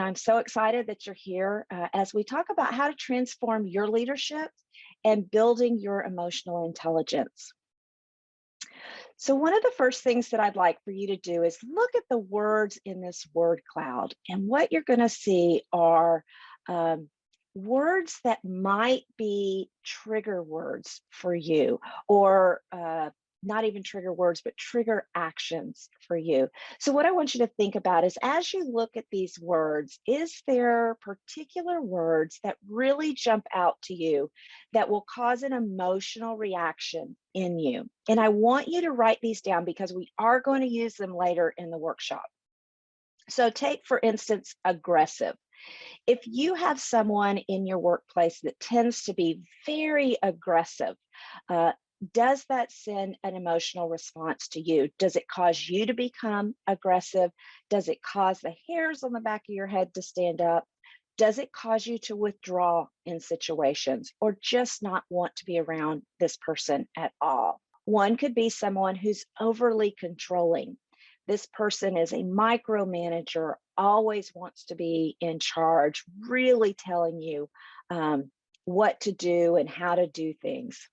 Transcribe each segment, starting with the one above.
I'm so excited that you're here as we talk about how to transform your leadership and building your emotional intelligence. So, one of the first things that I'd like for you to do is look at the words in this word cloud. And what you're going to see are um, words that might be trigger words for you, or not even trigger words, but trigger actions for you. So, what I want you to think about is as you look at these words, is there particular words that really jump out to you that will cause an emotional reaction in you? And I want you to write these down because we are going to use them later in the workshop. So, take for instance, aggressive. If you have someone in your workplace that tends to be very aggressive, uh, does that send an emotional response to you? Does it cause you to become aggressive? Does it cause the hairs on the back of your head to stand up? Does it cause you to withdraw in situations or just not want to be around this person at all? One could be someone who's overly controlling. This person is a micromanager, always wants to be in charge, really telling you what to do and how to do things.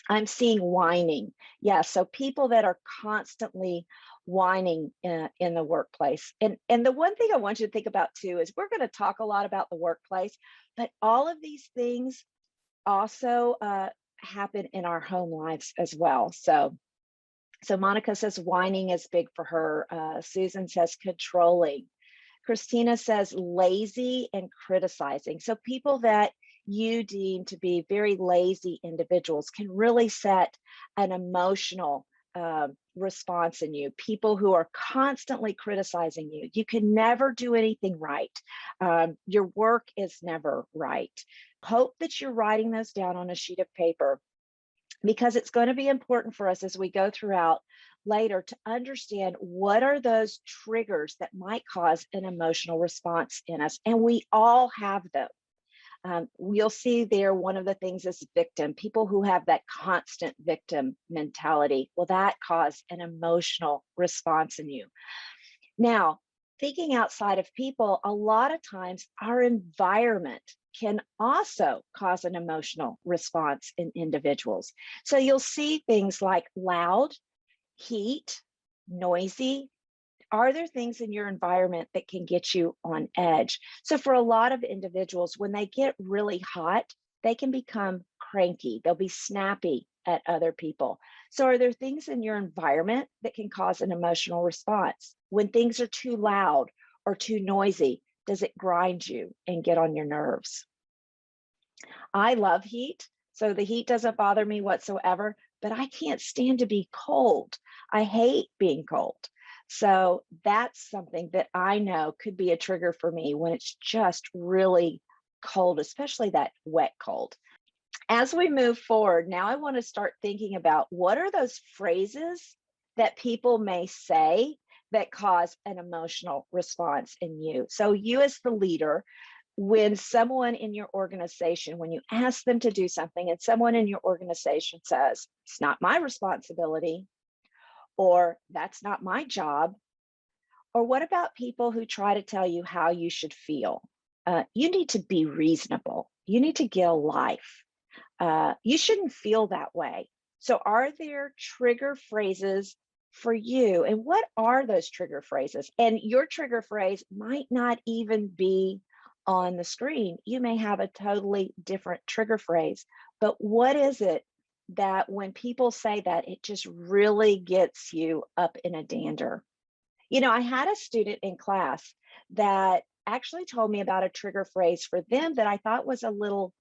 I'm seeing whining. Yeah, so people that are constantly whining in the workplace. And the one thing I want you to think about too is we're going to talk a lot about the workplace, but all of these things also happen in our home lives as well. So Monica says whining is big for her. Susan says controlling. Christina says lazy and criticizing. So people that you deem to be very lazy individuals can really set an emotional response in you. People who are constantly criticizing you. You can never do anything right. Your work is never right. Hope that you're writing those down on a sheet of paper because it's going to be important for us as we go throughout later to understand what are those triggers that might cause an emotional response in us. And we all have them. You'll see there one of the things is victim, people who have that constant victim mentality. Well, that cause an emotional response in you. Now, thinking outside of people, a lot of times our environment can also cause an emotional response in individuals. So you'll see things like loud, heat, noisy. Are there things in your environment that can get you on edge? So for a lot of individuals, when they get really hot, they can become cranky. They'll be snappy at other people. So are there things in your environment that can cause an emotional response? When things are too loud or too noisy, does it grind you and get on your nerves? I love heat, so the heat doesn't bother me whatsoever, but I can't stand to be cold. I hate being cold. So that's something that I know could be a trigger for me when it's just really cold, especially that wet cold. As we move forward, now I want to start thinking about what are those phrases that people may say that cause an emotional response in you. So you as the leader, when someone in your organization, when you ask them to do something and someone in your organization says, it's not my responsibility, or that's not my job, or what about people who try to tell you how you should feel? You need to be reasonable. You need to get a life. You shouldn't feel that way. So are there trigger phrases for you? And what are those trigger phrases? And your trigger phrase might not even be on the screen. You may have a totally different trigger phrase, but what is it that when people say that, it just really gets you up in a dander? You know, I had a student in class that actually told me about a trigger phrase for them that I thought was a little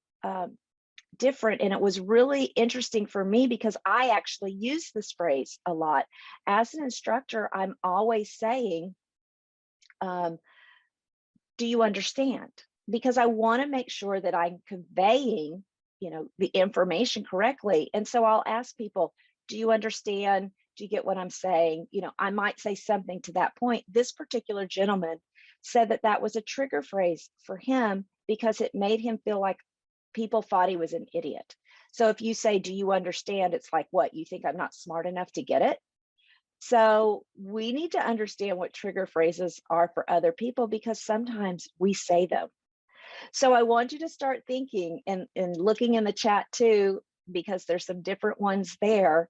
different. And it was really interesting for me because I actually use this phrase a lot. As an instructor, I'm always saying, um, do you understand? Because I want to make sure that I'm conveying, the information correctly. And so I'll ask people, do you understand? Do you get what I'm saying? I might say something to that point. This particular gentleman said that that was a trigger phrase for him because it made him feel like people thought he was an idiot. So if you say, do you understand? It's like, what? You think I'm not smart enough to get it? So we need to understand what trigger phrases are for other people because sometimes we say them. So I want you to start thinking and looking in the chat too, because there's some different ones there.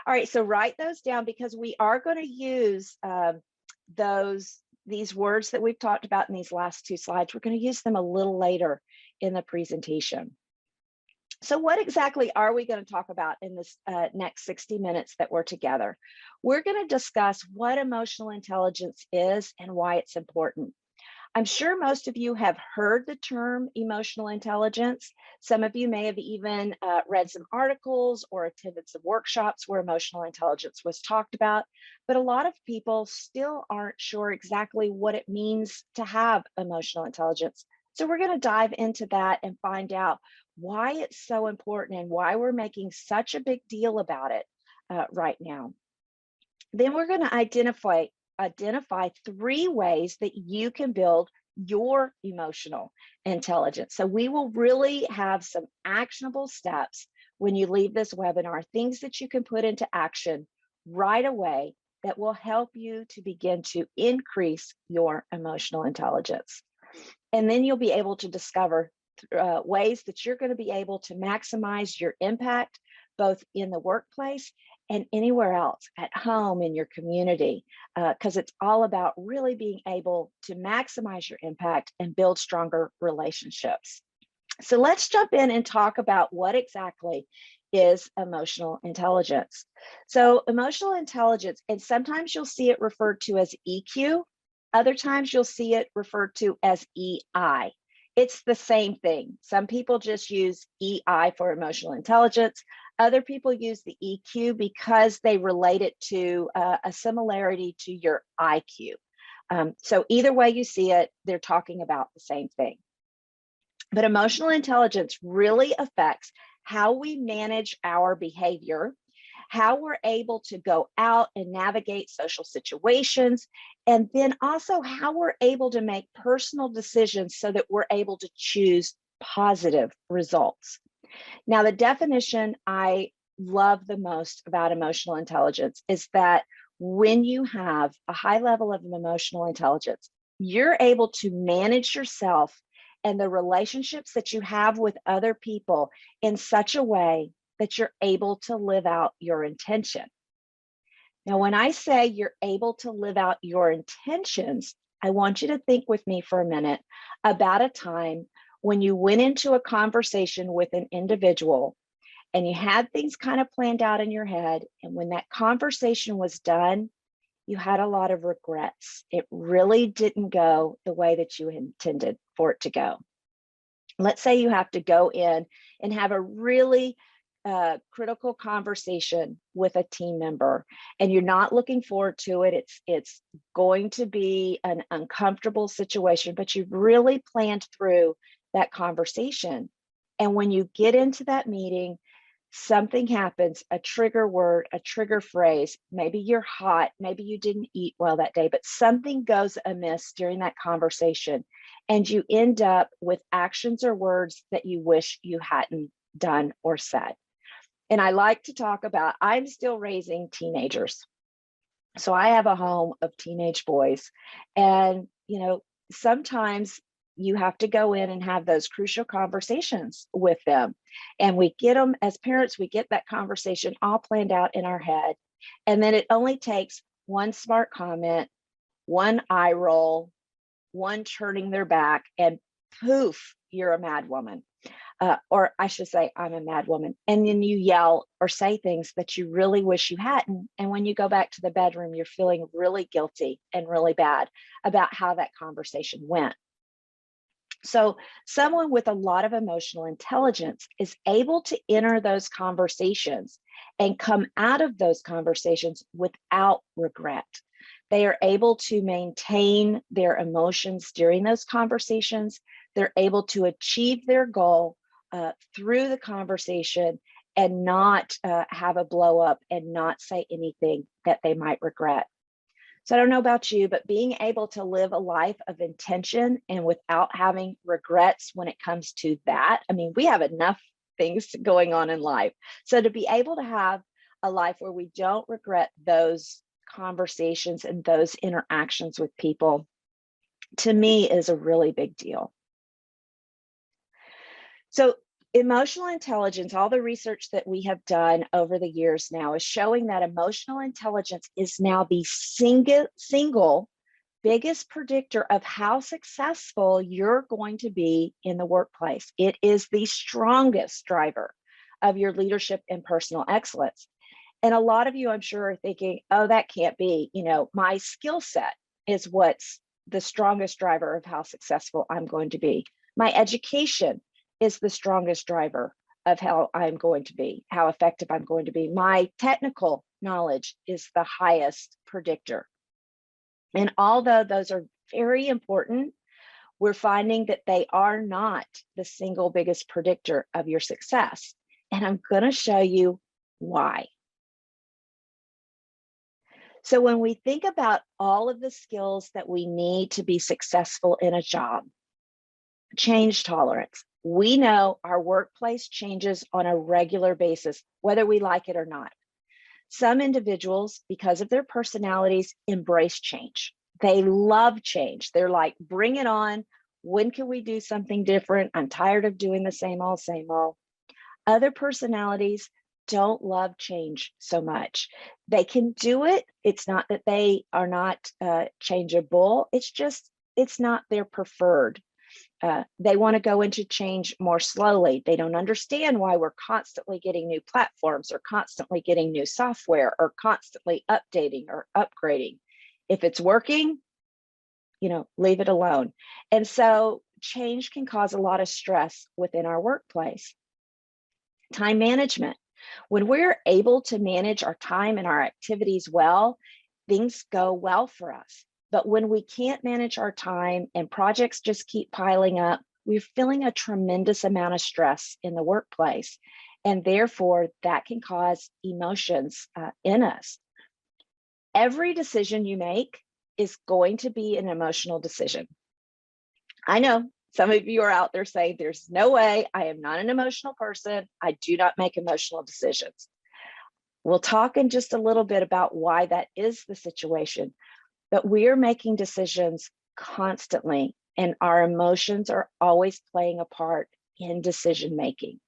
All right, so write those down because we are going to use these words that we've talked about in these last two slides. We're going to use them a little later in the presentation. So what exactly are we going to talk about in this next 60 minutes that we're together? We're going to discuss what emotional intelligence is and why it's important. I'm sure most of you have heard the term emotional intelligence. Some of you may have even read some articles or attended some workshops where emotional intelligence was talked about, but a lot of people still aren't sure exactly what it means to have emotional intelligence. So we're going to dive into that and find out why it's so important and why we're making such a big deal about it right now. Then we're going to identify 3 ways that you can build your emotional intelligence. So we will really have some actionable steps when you leave this webinar, things that you can put into action right away that will help you to begin to increase your emotional intelligence. And then you'll be able to discover ways that you're going to be able to maximize your impact, both in the workplace and anywhere else, at home, in your community, because it's all about really being able to maximize your impact and build stronger relationships. So let's jump in and talk about what exactly is emotional intelligence. So emotional intelligence, and sometimes you'll see it referred to as EQ, other times you'll see it referred to as EI. It's the same thing. Some people just use EI for emotional intelligence. Other people use the EQ because they relate it to a similarity to your IQ. So either way you see it, they're talking about the same thing. But emotional intelligence really affects how we manage our behavior, how we're able to go out and navigate social situations, and then also how we're able to make personal decisions so that we're able to choose positive results. Now, the definition I love the most about emotional intelligence is that when you have a high level of emotional intelligence, you're able to manage yourself and the relationships that you have with other people in such a way that you're able to live out your intention. Now, when I say you're able to live out your intentions, I want you to think with me for a minute about a time when you went into a conversation with an individual and you had things kind of planned out in your head. And when that conversation was done, you had a lot of regrets. It really didn't go the way that you intended for it to go. Let's say you have to go in and have a really critical conversation with a team member and you're not looking forward to it. It's going to be an uncomfortable situation, but you've really planned through that conversation. And when you get into that meeting, something happens, a trigger word, a trigger phrase, maybe you're hot, maybe you didn't eat well that day, but something goes amiss during that conversation and you end up with actions or words that you wish you hadn't done or said. And I like to talk about, I'm still raising teenagers. So I have a home of teenage boys. And, sometimes you have to go in and have those crucial conversations with them. And we get them, as parents, we get that conversation all planned out in our head. And then it only takes one smart comment, one eye roll, one turning their back, and poof, you're a mad woman. Or I should say, I'm a mad woman. And then you yell or say things that you really wish you hadn't. And when you go back to the bedroom, you're feeling really guilty and really bad about how that conversation went. So someone with a lot of emotional intelligence is able to enter those conversations and come out of those conversations without regret. They are able to maintain their emotions during those conversations. They're able to achieve their goal through the conversation and not have a blow up and not say anything that they might regret. So I don't know about you, but being able to live a life of intention and without having regrets when it comes to that, I mean, we have enough things going on in life. So to be able to have a life where we don't regret those conversations and those interactions with people, to me, is a really big deal. So emotional intelligence, all the research that we have done over the years now is showing that emotional intelligence is now the single biggest predictor of how successful you're going to be in the workplace. It is the strongest driver of your leadership and personal excellence. And a lot of you, I'm sure, are thinking, oh, that can't be. My skill set is what's the strongest driver of how successful I'm going to be. My education is the strongest driver of how I'm going to be, how effective I'm going to be. My technical knowledge is the highest predictor. And although those are very important, we're finding that they are not the single biggest predictor of your success. And I'm going to show you why. So when we think about all of the skills that we need to be successful in a job, change tolerance. We know our workplace changes on a regular basis, whether we like it or not. Some individuals, because of their personalities, embrace change. They love change. They're like, bring it on. When can we do something different? I'm tired of doing the same old, same old. Other personalities don't love change so much. They can do it. It's not that they are not changeable. It's just, it's not their preferred. They want to go into change more slowly. They don't understand why we're constantly getting new platforms or constantly getting new software or constantly updating or upgrading. If it's working, leave it alone. And so change can cause a lot of stress within our workplace. Time management. When we're able to manage our time and our activities well, things go well for us. But when we can't manage our time and projects just keep piling up, we're feeling a tremendous amount of stress in the workplace. And therefore, that can cause emotions in us. Every decision you make is going to be an emotional decision. I know some of you are out there saying, there's no way, I am not an emotional person. I do not make emotional decisions. We'll talk in just a little bit about why that is the situation. But we are making decisions constantly, and our emotions are always playing a part in decision making.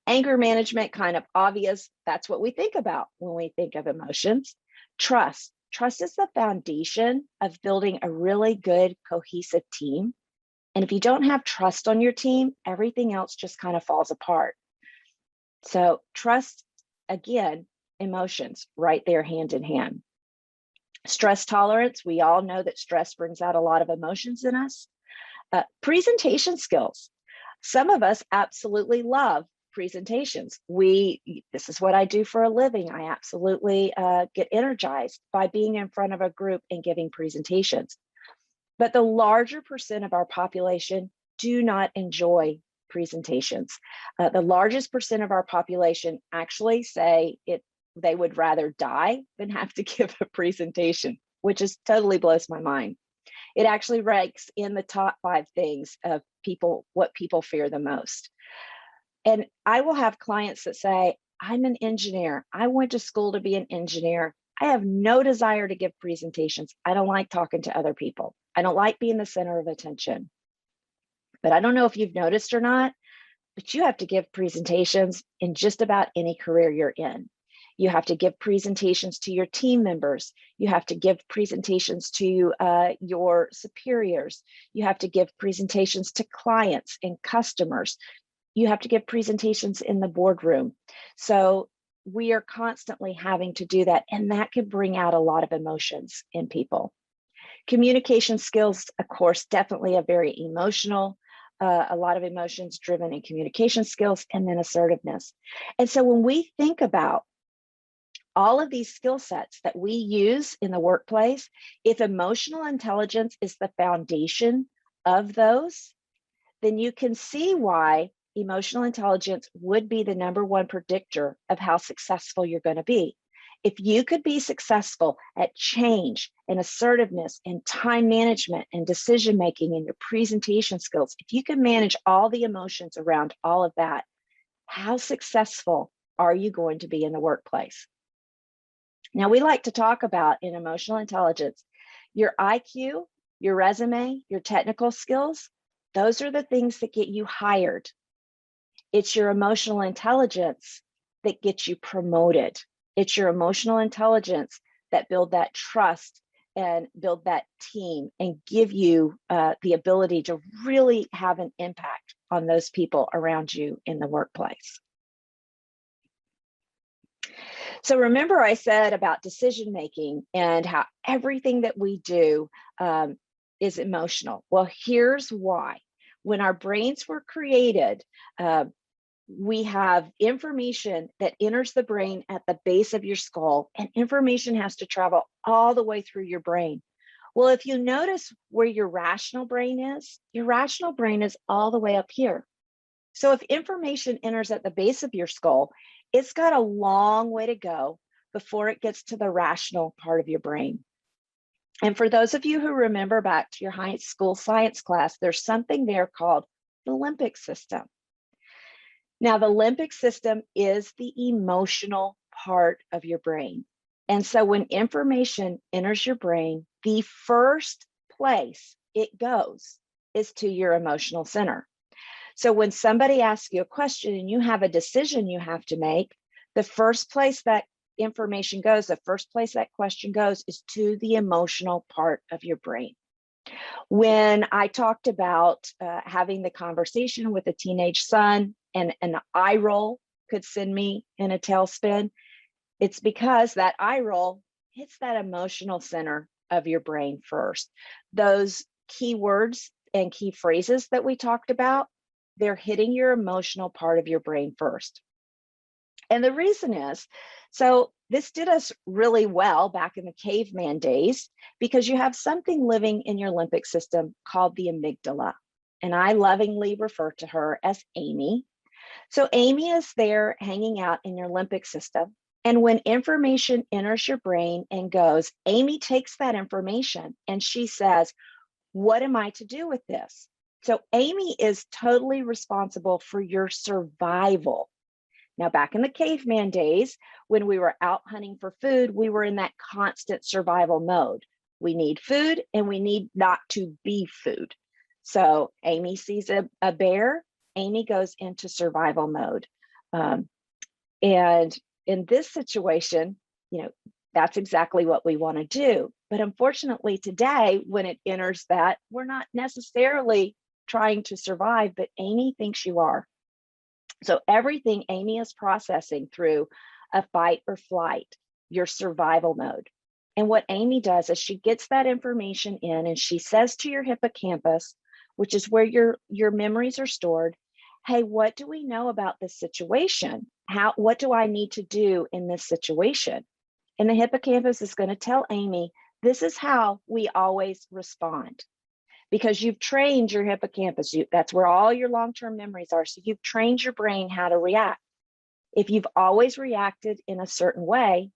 Anger management, kind of obvious. That's what we think about when we think of emotions. Trust. Trust is the foundation of building a really good, cohesive team. And if you don't have trust on your team, everything else just kind of falls apart. So trust, again, emotions right there hand in hand. Stress tolerance, we all know that stress brings out a lot of emotions in us. Presentation skills. Some of us absolutely love presentations. This is what I do for a living. I absolutely get energized by being in front of a group and giving presentations. But the larger percent of our population do not enjoy presentations. The largest percent of our population actually say they would rather die than have to give a presentation, which is totally blows my mind. It actually ranks in the top 5 things of what people fear the most. And I will have clients that say, I'm an engineer. I went to school to be an engineer. I have no desire to give presentations. I don't like talking to other people. I don't like being the center of attention. But I don't know if you've noticed or not, but you have to give presentations in just about any career you're in. You have to give presentations to your team members. You have to give presentations to your superiors. You have to give presentations to clients and customers. You have to give presentations in the boardroom. So we are constantly having to do that, and that can bring out a lot of emotions in people. Communication skills, of course, definitely a very emotional, a lot of emotions driven in communication skills, and then assertiveness. And so when we think about all of these skill sets that we use in the workplace, if emotional intelligence is the foundation of those, then you can see why emotional intelligence would be the #1 predictor of how successful you're going to be. If you could be successful at change and assertiveness and time management and decision making and your presentation skills, if you can manage all the emotions around all of that, how successful are you going to be in the workplace? Now, we like to talk about in emotional intelligence, your IQ, your resume, your technical skills, those are the things that get you hired. It's your emotional intelligence that gets you promoted. It's your emotional intelligence that build that trust and build that team and give you the ability to really have an impact on those people around you in the workplace. So remember I said about decision making and how everything that we do is emotional. Well, here's why. When our brains were created, we have information that enters the brain at the base of your skull, and information has to travel all the way through your brain. Well, if you notice where your rational brain is, your rational brain is all the way up here. So if information enters at the base of your skull, it's got a long way to go before it gets to the rational part of your brain. And for those of you who remember back to your high school science class, there's something there called the limbic system. Now, the limbic system is the emotional part of your brain. And so when information enters your brain, the first place it goes is to your emotional center. So when somebody asks you a question and you have a decision you have to make, the first place that information goes, the first place that question goes is to the emotional part of your brain. When I talked about having the conversation with a teenage son and an eye roll could send me in a tailspin, it's because that eye roll hits that emotional center of your brain first. Those key words and key phrases that we talked about, they're hitting your emotional part of your brain first. And the reason is, so this did us really well back in the caveman days, because you have something living in your limbic system called the amygdala. And I lovingly refer to her as Amy. So Amy is there hanging out in your limbic system. And when information enters your brain and goes, Amy takes that information and she says, what am I to do with this? So Amy is totally responsible for your survival. Now, back in the caveman days, when we were out hunting for food, we were in that constant survival mode. We need food and we need not to be food. So Amy sees a bear, Amy goes into survival mode. And in this situation, that's exactly what we want to do. But unfortunately today, when it enters that, we're not necessarily trying to survive, but Amy thinks you are. So everything Amy is processing through a fight or flight, your survival mode. And what Amy does is she gets that information in and she says to your hippocampus, which is where your memories are stored, hey, what do we know about this situation? What do I need to do in this situation? And the hippocampus is going to tell Amy, this is how we always respond. Because you've trained your hippocampus, that's where all your long-term memories are. So you've trained your brain how to react. If you've always reacted in a certain way,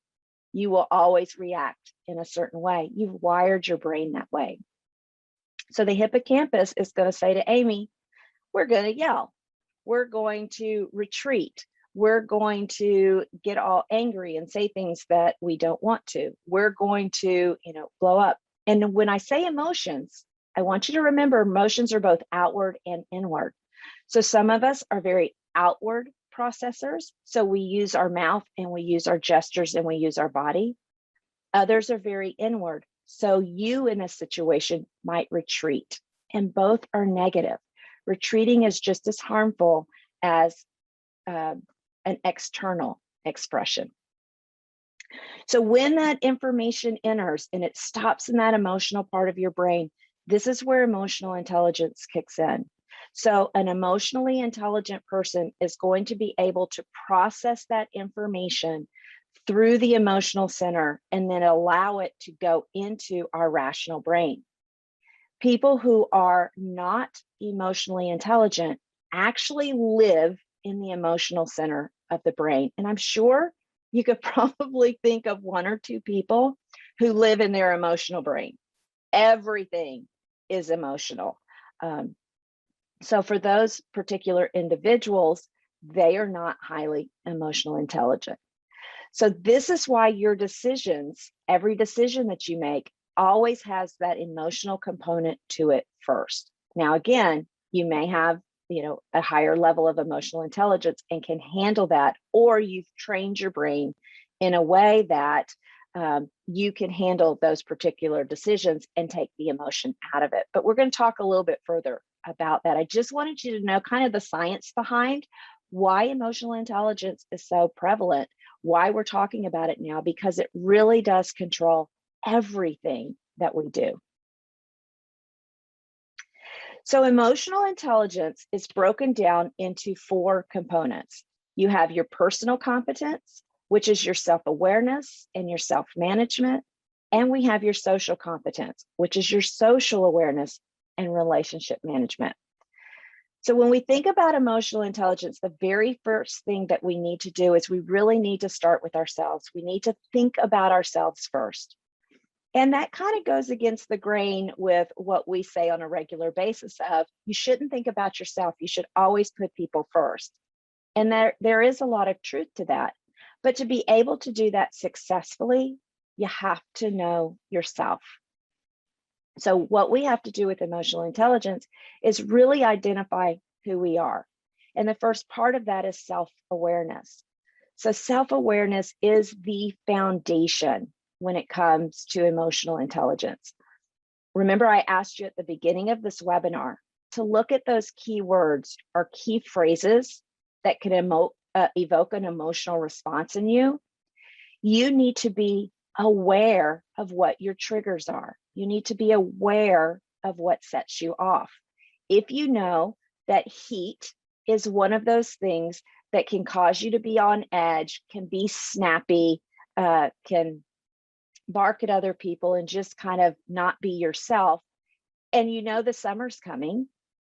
you will always react in a certain way. You've wired your brain that way. So the hippocampus is going to say to Amy, we're going to yell. We're going to retreat. We're going to get all angry and say things that we don't want to. We're going to, blow up. And when I say emotions, I want you to remember emotions are both outward and inward. So some of us are very outward processors. So we use our mouth and we use our gestures and we use our body. Others are very inward. So you in a situation might retreat, and both are negative. Retreating is just as harmful as an external expression. So when that information enters and it stops in that emotional part of your brain, this is where emotional intelligence kicks in. So an emotionally intelligent person is going to be able to process that information through the emotional center and then allow it to go into our rational brain. People who are not emotionally intelligent actually live in the emotional center of the brain. And I'm sure you could probably think of one or two people who live in their emotional brain. Everything is emotional. So for those particular individuals, they are not highly emotional intelligent. So this is why your decisions, every decision that you make, always has that emotional component to it first. Now, again, you may have, a higher level of emotional intelligence and can handle that, or you've trained your brain in a way that you can handle those particular decisions and take the emotion out of it. But we're going to talk a little bit further about that. I just wanted you to know kind of the science behind why emotional intelligence is so prevalent, why we're talking about it now, because it really does control everything that we do. So emotional intelligence is broken down into 4 components. You have your personal competence, which is your self-awareness and your self-management. And we have your social competence, which is your social awareness and relationship management. So when we think about emotional intelligence, the very first thing that we need to do is we really need to start with ourselves. We need to think about ourselves first. And that kind of goes against the grain with what we say on a regular basis of you shouldn't think about yourself. You should always put people first. And there is a lot of truth to that. But to be able to do that successfully, you have to know yourself. So what we have to do with emotional intelligence is really identify who we are. And the first part of that is self-awareness. So self-awareness is the foundation when it comes to emotional intelligence. Remember, I asked you at the beginning of this webinar to look at those key words or key phrases that can evoke an emotional response in you. You need to be aware of what your triggers are. You need to be aware of what sets you off. If you know that heat is one of those things that can cause you to be on edge, can be snappy, can bark at other people and just kind of not be yourself, and you know the summer's coming,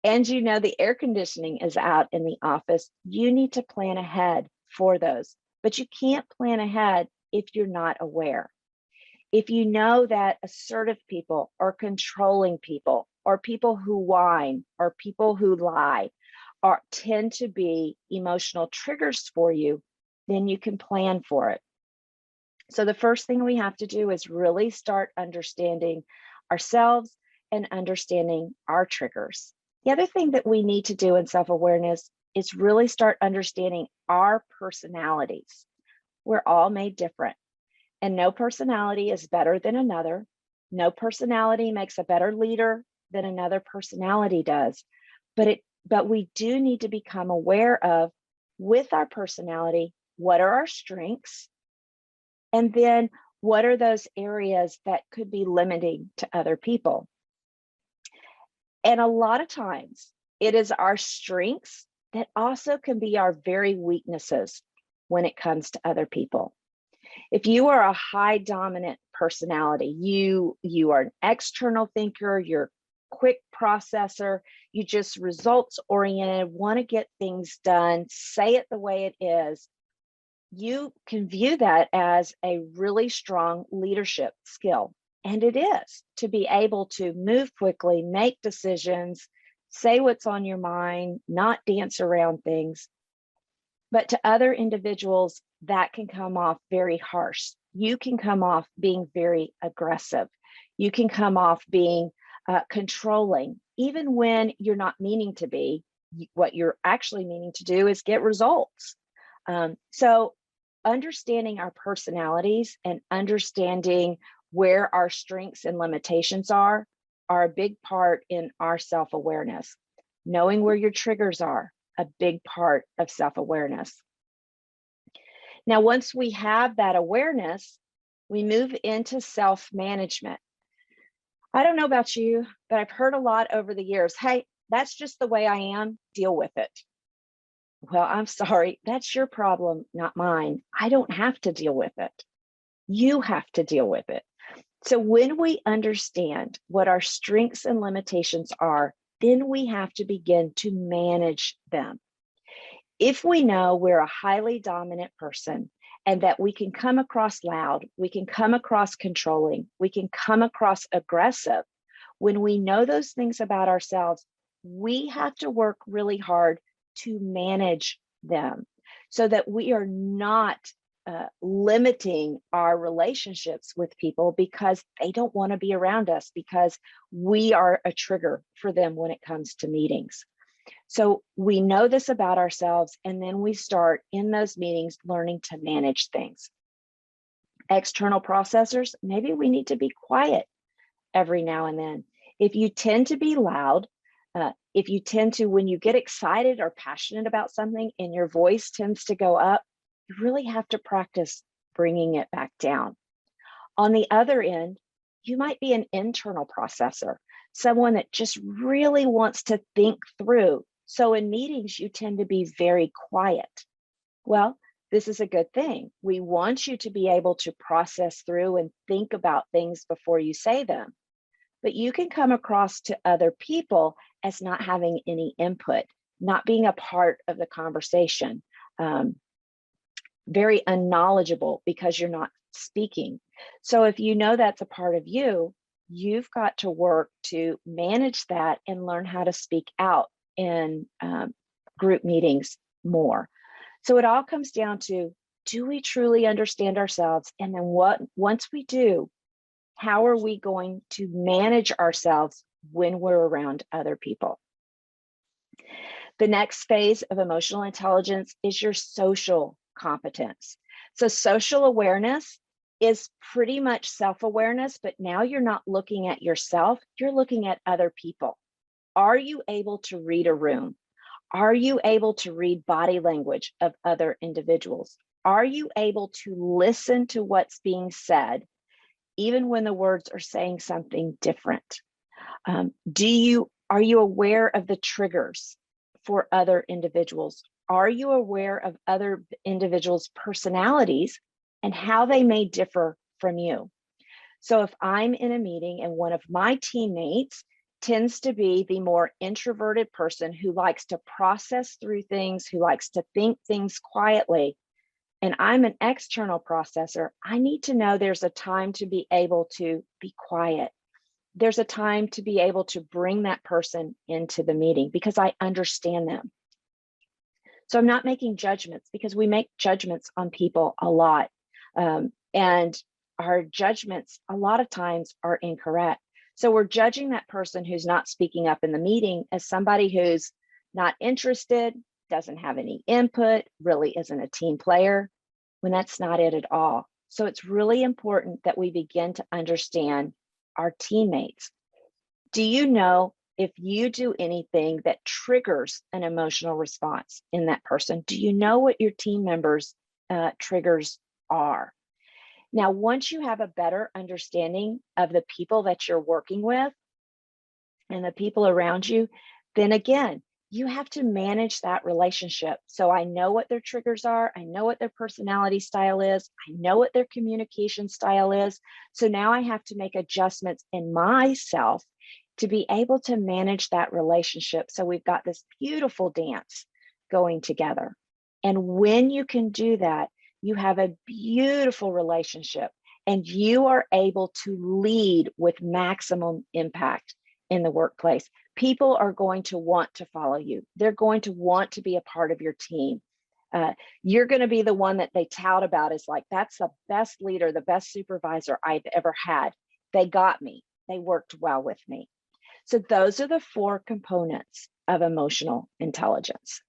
and you know the air conditioning is out in the office, you need to plan ahead for those. But you can't plan ahead if you're not aware. If you know that assertive people or controlling people or people who whine or people who lie tend to be emotional triggers for you, then you can plan for it. So the first thing we have to do is really start understanding ourselves and understanding our triggers. The other thing that we need to do in self-awareness is really start understanding our personalities. We're all made different, and no personality is better than another. No personality makes a better leader than another personality does. But we do need to become aware of, with our personality, what are our strengths? And then what are those areas that could be limiting to other people? And a lot of times it is our strengths that also can be our very weaknesses when it comes to other people. If you are a high dominant personality, you are an external thinker, you're quick processor, you just results oriented, want to get things done, say it the way it is, you can view that as a really strong leadership skill. And it is, to be able to move quickly, make decisions, say what's on your mind, not dance around things. But to other individuals, that can come off very harsh. You can come off being very aggressive. You can come off being controlling, even when you're not meaning to be. What you're actually meaning to do is get results. So understanding our personalities and understanding where our strengths and limitations are a big part in our self-awareness. Knowing where your triggers are, a big part of self-awareness. Now, once we have that awareness, we move into self-management. I don't know about you, but I've heard a lot over the years, hey, that's just the way I am, deal with it. Well, I'm sorry, that's your problem, not mine. I don't have to deal with it. You have to deal with it. So when we understand what our strengths and limitations are, then we have to begin to manage them. If we know we're a highly dominant person and that we can come across loud, we can come across controlling, we can come across aggressive, when we know those things about ourselves, we have to work really hard to manage them so that we are not limiting our relationships with people because they don't want to be around us, because we are a trigger for them when it comes to meetings. So we know this about ourselves, and then we start in those meetings learning to manage things. External processors, maybe we need to be quiet every now and then. If you tend to be loud, if you tend to, when you get excited or passionate about something and your voice tends to go up, you really have to practice bringing it back down. On the other end, you might be an internal processor, someone that just really wants to think through. So in meetings, you tend to be very quiet. Well, this is a good thing. We want you to be able to process through and think about things before you say them. But you can come across to other people as not having any input, not being a part of the conversation, very unknowledgeable because you're not speaking. So if you know that's a part of you, you've got to work to manage that and learn how to speak out in group meetings more. So it all comes down to, do we truly understand ourselves? And then once we do, how are we going to manage ourselves when we're around other people? The next phase of emotional intelligence is your social competence. So social awareness is pretty much self-awareness, but now you're not looking at yourself, you're looking at other people. Are you able to read a room? Are you able to read body language of other individuals? Are you able to listen to what's being said, even when the words are saying something different? Are you aware of the triggers for other individuals? Are you aware of other individuals' personalities and how they may differ from you? So if I'm in a meeting and one of my teammates tends to be the more introverted person who likes to process through things, who likes to think things quietly, and I'm an external processor, I need to know there's a time to be able to be quiet. There's a time to be able to bring that person into the meeting because I understand them. So I'm not making judgments, because we make judgments on people a lot. And our judgments a lot of times are incorrect. So we're judging that person who's not speaking up in the meeting as somebody who's not interested, doesn't have any input, really isn't a team player, when that's not it at all. So it's really important that we begin to understand our teammates. Do you know if you do anything that triggers an emotional response in that person? Do you know what your team members' triggers are? Now, once you have a better understanding of the people that you're working with and the people around you, then again, you have to manage that relationship. So I know what their triggers are. I know what their personality style is. I know what their communication style is. So now I have to make adjustments in myself to be able to manage that relationship. So we've got this beautiful dance going together. And when you can do that, you have a beautiful relationship and you are able to lead with maximum impact in the workplace. People are going to want to follow you. They're going to want to be a part of your team. You're going to be the one that they tout about as like, that's the best leader, the best supervisor I've ever had. They got me. They worked well with me. So those are the 4 components of emotional intelligence.